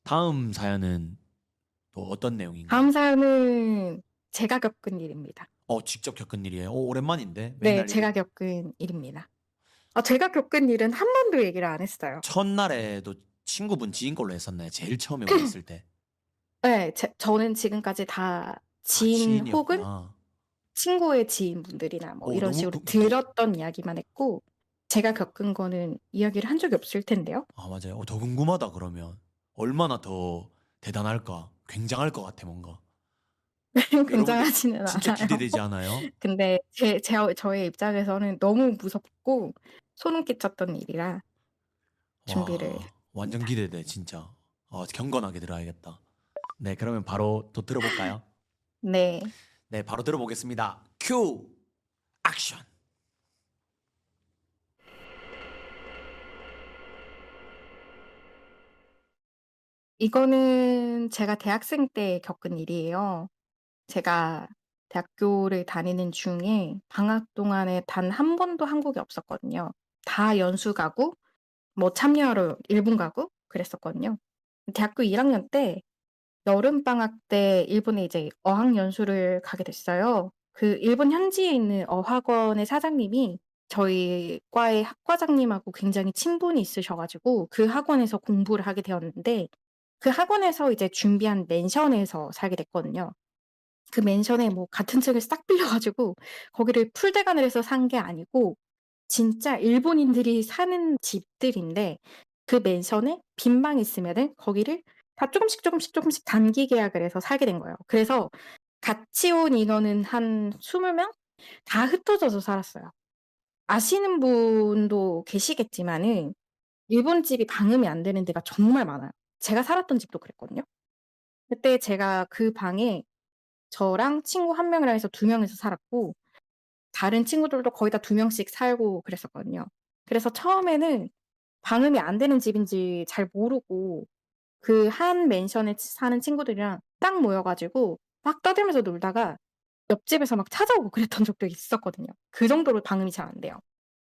다음 사연은 또 어떤 내용인가요? 다음 사연은 제가 겪은 일입니다. 직접 겪은 일이에요. 오랜만인데 네, 맨날 제가 겪은 일입니다. 제가 겪은 일은 한 번도 얘기를 안 했어요. 첫날에도 친구분 지인 걸로 했었나요? 제일 처음에 오셨을 때. 네, 저는 지금까지 다 아, 지인 혹은 지인이었구나. 친구의 지인분들이나 뭐 이런 너무 식으로 들었던 이야기만 했고, 제가 겪은 거는 이야기를 한 적이 없을 텐데요. 맞아요. 더 궁금하다 그러면. 얼마나 더 대단할까? 굉장할 것 같아, 뭔가. 여러분들 굉장하지는 진짜 않아요. 기대되지 않아요? 근데 저의 입장에서는 너무 무섭고 소름 끼쳤던 일이라 준비를 완전 했습니다. 기대돼, 진짜. 경건하게 들어야겠다. 네, 그러면 바로 또 들어볼까요? 네. 네, 바로 들어보겠습니다. 큐! 액션! 이거는 제가 대학생 때 겪은 일이에요. 제가 대학교를 다니는 중에 방학 동안에 단 한 번도 한국에 없었거든요. 다 연수 가고 뭐 참여하러 일본 가고 그랬었거든요. 대학교 1 학년 때 여름방학 때 일본에 이제 어학 연수를 가게 됐어요. 그 일본 현지에 있는 어학원의 사장님이 저희 과의 학과장님하고 굉장히 친분이 있으셔 가지고 그 학원에서 공부를 하게 되었는데, 그 학원에서 이제 준비한 맨션에서 살게 됐거든요. 그 맨션에 뭐 같은 층을 싹 빌려 가지고 거기를 풀대관을 해서 산 게 아니고 진짜 일본인들이 사는 집들인데, 그 맨션에 빈 방이 있으면은 거기를 다 쪼금씩, 쪼금씩, 쪼금씩 단기 계약을 해서 살게 된 거예요. 그래서 같이 온 인원은 한 20명 다 흩어져서 살았어요. 아시는 분도 계시겠지만은 일본 집이 방음이 안 되는 데가 정말 많아요. 제가 살았던 집도 그랬거든요. 그때 제가 그 방에 저랑 친구 1 명이랑 해서 2 명이서 살았고, 다른 친구들도 거의 다 2 명씩 살고 그랬었거든요. 그래서 처음에는 방음이 안 되는 집인지 잘 모르고 그 한 맨션에 사는 친구들이랑 딱 모여 가지고 막 떠들면서 놀다가 옆집에서 막 찾아오고 그랬던 적도 있었거든요. 그 정도로 방음이 잘 안 돼요.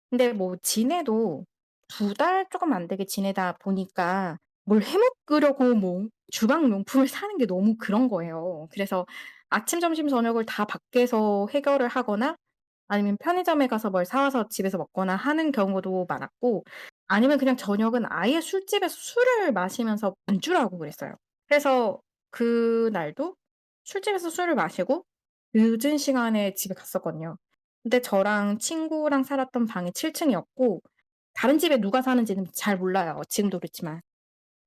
근데 뭐 지내도 2달 조금 안 되게 지내다 보니까 뭘 해 먹으려고 뭐 주방 용품을 사는 게 너무 그런 거예요. 그래서 아침, 점심, 저녁을 다 밖에서 해결을 하거나 아니면 편의점에 가서 뭘 사 와서 집에서 먹거나 하는 경우도 많았고, 아니면 그냥 저녁은 아예 술집에서 술을 마시면서 반주를 하고 그랬어요. 그래서 그날도 술집에서 술을 마시고 늦은 시간에 집에 갔었거든요. 근데 저랑 친구랑 살았던 방이 7 층이었고 다른 집에 누가 사는지는 잘 몰라요. 지금도 그렇지만.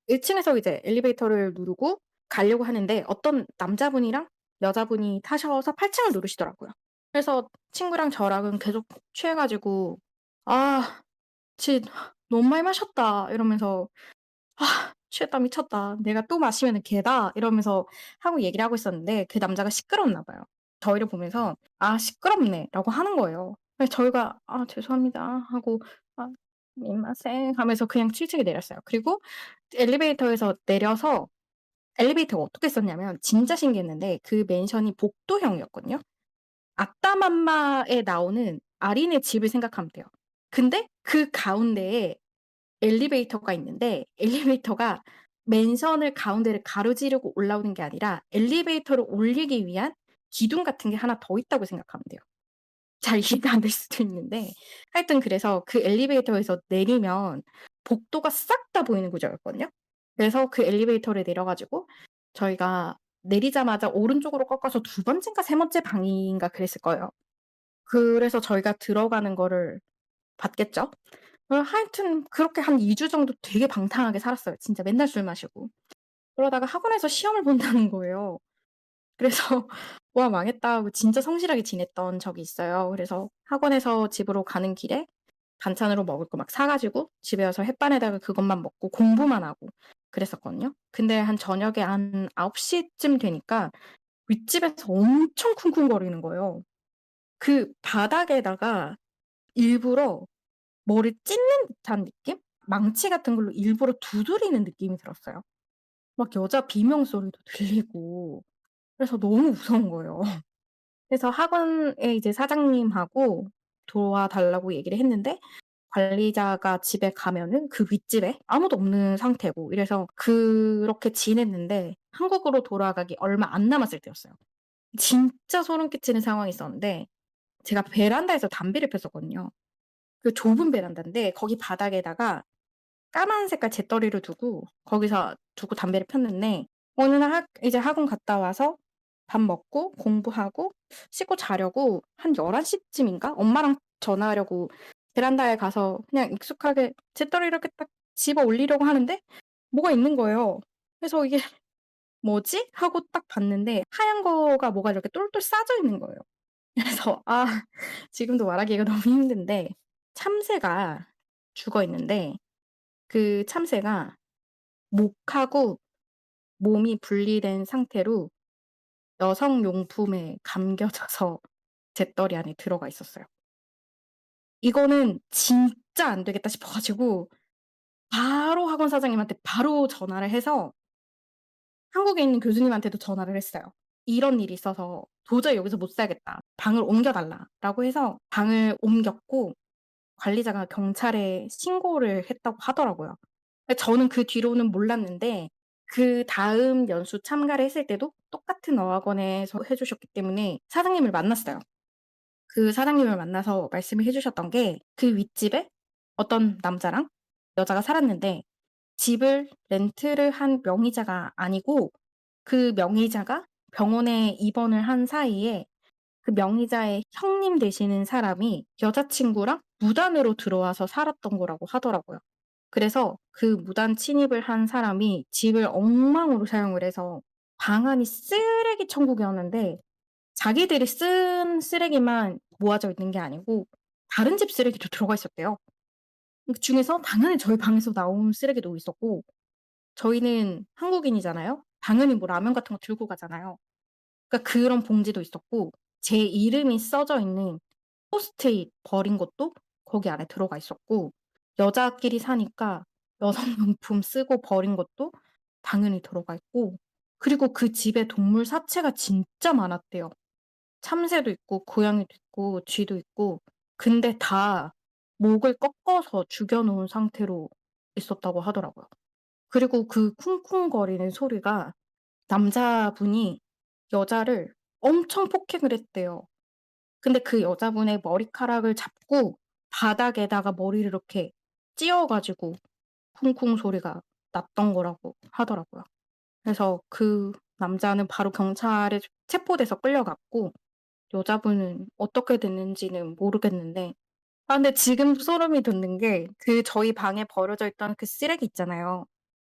1 층에서 이제 엘리베이터를 누르고 가려고 하는데 어떤 남자분이랑 여자분이 타셔서 8 층을 누르시더라고요. 그래서 친구랑 저랑은 계속 취해 가지고 "아 쟤 너무 많이 마셨다." 이러면서 "아 취했다. 미쳤다. 내가 또 마시면은 걔다." 이러면서 하고 얘기를 하고 있었는데 그 남자가 시끄럽나 봐요. 저희를 보면서 "아 시끄럽네."라고 하는 거예요. 그래서 저희가 "아 죄송합니다." 하고 "아 스미마셍." 하면서 그냥 7 층에 내렸어요. 그리고 엘리베이터에서 내려서 엘리베이터가 어떻게 썼냐면 진짜 신기했는데, 그 맨션이 복도형이었거든요. 아따맘마에 나오는 아린의 집을 생각하면 돼요. 근데 그 가운데에 엘리베이터가 있는데 엘리베이터가 맨션을 가운데를 가로지르고 올라오는 게 아니라 엘리베이터를 올리기 위한 기둥 같은 게 하나 더 있다고 생각하면 돼요. 잘 이해가 안 될 수도 있는데 하여튼 그래서 그 엘리베이터에서 내리면 복도가 싹 다 보이는 구조였거든요. 그래서 그 엘리베이터를 내려 가지고 저희가 내리자마자 오른쪽으로 꺾어서 두 번째인가 세 번째 방인가 그랬을 거예요. 그래서 저희가 들어가는 거를 봤겠죠. 하여튼 그렇게 한 2주 정도 되게 방탕하게 살았어요. 진짜 맨날 술 마시고. 그러다가 학원에서 시험을 본다는 거예요. 그래서 '와 망했다.' 하고 진짜 성실하게 지냈던 적이 있어요. 그래서 학원에서 집으로 가는 길에 반찬으로 먹을 거 막 사 가지고 집에 와서 햇반에다가 그것만 먹고 공부만 하고 그랬었거든요. 근데 한 저녁에 한 9 시쯤 되니까 윗집에서 엄청 쿵쿵거리는 거예요. 그 바닥에다가 일부러 뭐를 찢는 듯한 느낌? 망치 같은 걸로 일부러 두드리는 느낌이 들었어요. 막 여자 비명 소리도 들리고 그래서 너무 무서운 거예요. 그래서 학원에 이제 사장님하고 도와달라고 얘기를 했는데 관리자가 집에 가면은 그 윗집에 아무도 없는 상태고 이래서 그렇게 지냈는데 한국으로 돌아가기 얼마 안 남았을 때였어요. 진짜 소름 끼치는 상황이 있었는데 제가 베란다에서 담배를 폈었거든요. 그 좁은 베란다인데 거기 바닥에다가 까만 색깔 재떨이를 두고 거기서 두고 담배를 폈는데 어느 날 이제 학원 갔다 와서 밥 먹고 공부하고 씻고 자려고 한 11시 쯤인가 엄마랑 전화하려고 베란다에 가서 그냥 익숙하게 재떨이 이렇게 딱 집어 올리려고 하는데 뭐가 있는 거예요. 그래서 이게 '뭐지?' 하고 딱 봤는데 하얀 거가 뭐가 이렇게 똘똘 싸져 있는 거예요. 그래서 지금도 말하기가 너무 힘든데 참새가 죽어 있는데 그 참새가 목하고 몸이 분리된 상태로 여성 용품에 감겨져서 재떨이 안에 들어가 있었어요. 이거는 진짜 안 되겠다 싶어 가지고 바로 학원 사장님한테 바로 전화를 해서 한국에 있는 교수님한테도 전화를 했어요. "이런 일이 있어서 도저히 여기서 못 살겠다. 방을 옮겨 달라."라고 해서 방을 옮겼고 관리자가 경찰에 신고를 했다고 하더라고요. 근데 저는 그 뒤로는 몰랐는데 그다음 연수 참가를 했을 때도 똑같은 어학원에서 해 주셨기 때문에 사장님을 만났어요. 그 사장님을 만나서 말씀을 해 주셨던 게 그 윗집에 어떤 남자랑 여자가 살았는데 집을 렌트를 한 명의자가 아니고 그 명의자가 병원에 입원을 한 사이에 그 명의자의 형님 되시는 사람이 여자친구랑 무단으로 들어와서 살았던 거라고 하더라고요. 그래서 그 무단 침입을 한 사람이 집을 엉망으로 사용을 해서 방안이 쓰레기 천국이었는데 자기들이 쓴 쓰레기만 모아져 있는 게 아니고 다른 집 쓰레기도 들어가 있었대요. 그중에서 당연히 저희 방에서 나온 쓰레기도 있었고 저희는 한국인이잖아요. 당연히 뭐 라면 같은 거 들고 가잖아요. 그러니까 그런 봉지도 있었고 제 이름이 써져 있는 포스트잇 버린 것도 거기 안에 들어가 있었고 여자끼리 사니까 여성용품 쓰고 버린 것도 당연히 들어가 있고 그리고 그 집에 동물 사체가 진짜 많았대요. 참새도 있고 고양이도 있고 쥐도 있고 근데 다 목을 꺾어서 죽여 놓은 상태로 있었다고 하더라고요. 그리고 그 쿵쿵거리는 소리가 남자분이 여자를 엄청 폭행을 했대요. 근데 그 여자분의 머리카락을 잡고 바닥에다가 머리를 이렇게 찧어 가지고 쿵쿵 소리가 났던 거라고 하더라고요. 그래서 그 남자는 바로 경찰에 체포돼서 끌려갔고 여자분은 어떻게 됐는지는 모르겠는데 근데 지금 소름이 돋는 게 저희 방에 버려져 있던 그 쓰레기 있잖아요.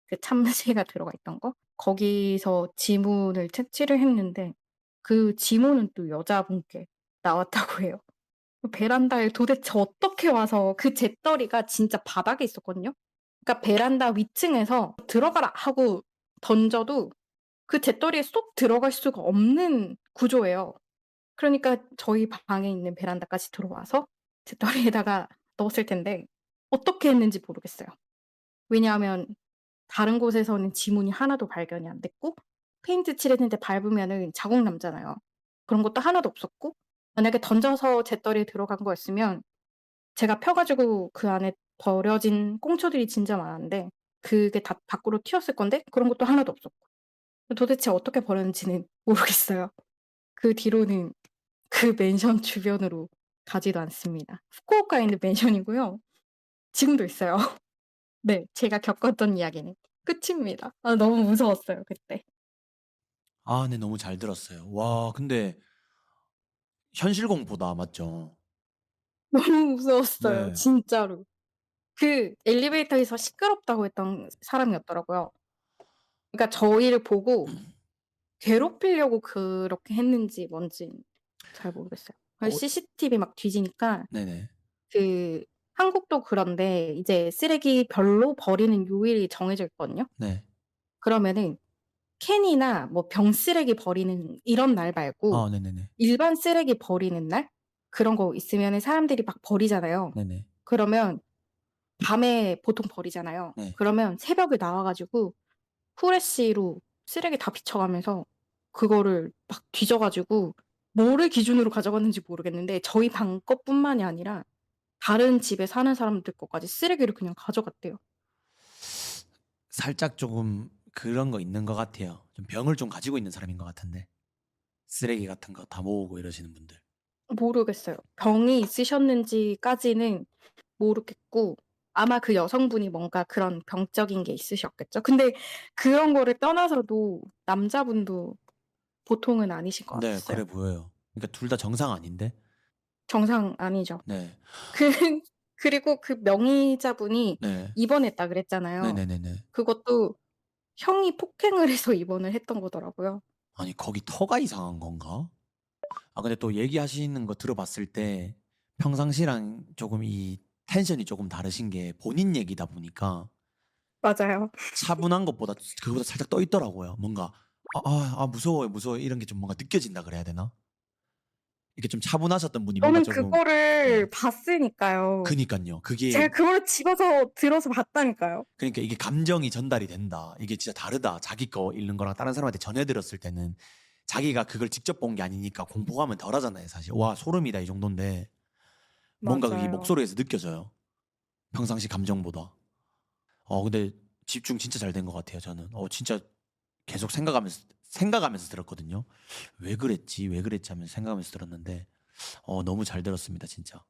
그 참새가 들어가 있던 거. 거기서 지문을 채취를 했는데 그 지문은 또 여자분께 나왔다고 해요. 그 베란다에 도대체 어떻게 와서 그 재떨이가 진짜 바닥에 있었거든요. 그러니까 베란다 위층에서 "들어가라." 하고 던져도 그 재떨이에 쏙 들어갈 수가 없는 구조예요. 그러니까 저희 방에 있는 베란다까지 들어와서 재떨이에다가 넣었을 텐데 어떻게 했는지 모르겠어요. 왜냐하면 다른 곳에서는 지문이 하나도 발견이 안 됐고 페인트 칠했는데 밟으면은 자국 남잖아요. 그런 것도 하나도 없었고 만약에 던져서 재떨이에 들어간 거였으면 제가 펴 가지고 그 안에 버려진 꽁초들이 진짜 많았는데 그게 다 밖으로 튀었을 건데 그런 것도 하나도 없었고. 도대체 어떻게 버렸는지는 모르겠어요. 그 뒤로는 그 맨션 주변으로 가지도 않습니다. 후쿠오카에 있는 맨션이고요. 지금도 있어요. 네. 제가 겪었던 이야기는 끝입니다. 너무 무서웠어요 그때. 아 네 너무 잘 들었어요. 와 근데 현실 공포다. 맞죠? 너무 무서웠어요 네. 진짜로. 그 엘리베이터에서 시끄럽다고 했던 사람이었더라고요. 그러니까 저희를 보고 괴롭히려고 그렇게 했는지 뭔진 잘 모르겠어요. 어 CCTV 막 뒤지니까 네네. 그 한국도 그런데 이제 쓰레기별로 버리는 요일이 정해져 있거든요. 네. 그러면은 캔이나 뭐 병 쓰레기 버리는 이런 날 말고 아 네네네. 일반 쓰레기 버리는 날 그런 거 있으면은 사람들이 막 버리잖아요. 네네. 그러면 밤에 보통 버리잖아요. 네. 그러면 새벽에 나와 가지고 후레쉬로 쓰레기 다 비춰가면서 그거를 막 뒤져 가지고 뭐를 기준으로 가져갔는지 모르겠는데 저희 방 것뿐만이 아니라 다른 집에 사는 사람들 것까지 쓰레기를 그냥 가져갔대요. 살짝 조금 그런 거 있는 것 같아요. 좀 병을 좀 가지고 있는 사람인 것 같은데. 쓰레기 같은 거 다 모으고 이러시는 분들. 모르겠어요. 병이 있으셨는지까지는 모르겠고 아마 그 여성분이 뭔가 그런 병적인 게 있으셨겠죠. 근데 그런 거를 떠나서도 남자분도 보통은 아니신 것 네, 같았어요. 그래 보여요. 그러니까 둘 다 정상 아닌데? 정상 아니죠. 네. 그 그리고 그 명의자분이 네. 입원했다 그랬잖아요. 네네네네. 그것도 형이 폭행을 해서 입원을 했던 거더라고요. 아니, 거기 터가 이상한 건가? 아, 근데 또 얘기하시는 거 들어봤을 때 평상시랑 조금 이 텐션이 조금 다르신 게 본인 얘기다 보니까 맞아요. 차분한 것보다 그거보다 살짝 떠 있더라고요. 뭔가 무서워요, 무서워요 이런 게 좀 뭔가 느껴진다 그래야 되나? 이렇게 좀 차분하셨던 분이 뭔가 저는 조금 네. 그거를 봤으니까요. 그니깐요. 그게 제가 그거를 집어서 들어서 봤다니까요. 그러니까 이게 감정이 전달이 된다. 이게 진짜 다르다. 자기 거 읽는 거랑 다른 사람한테 전해 들었을 때는 자기가 그걸 직접 본 게 아니니까 공포감은 덜하잖아요, 사실. 와, 소름이다 이 정도인데 뭔가 그게 맞아요. 목소리에서 느껴져요. 평상시 감정보다. 근데 집중 진짜 잘 된 것 같아요, 저는. 진짜 계속 생각하면서 들었거든요. 왜 그랬지? 왜 그랬지? 하면서 생각하면서 들었는데 너무 잘 들었습니다, 진짜.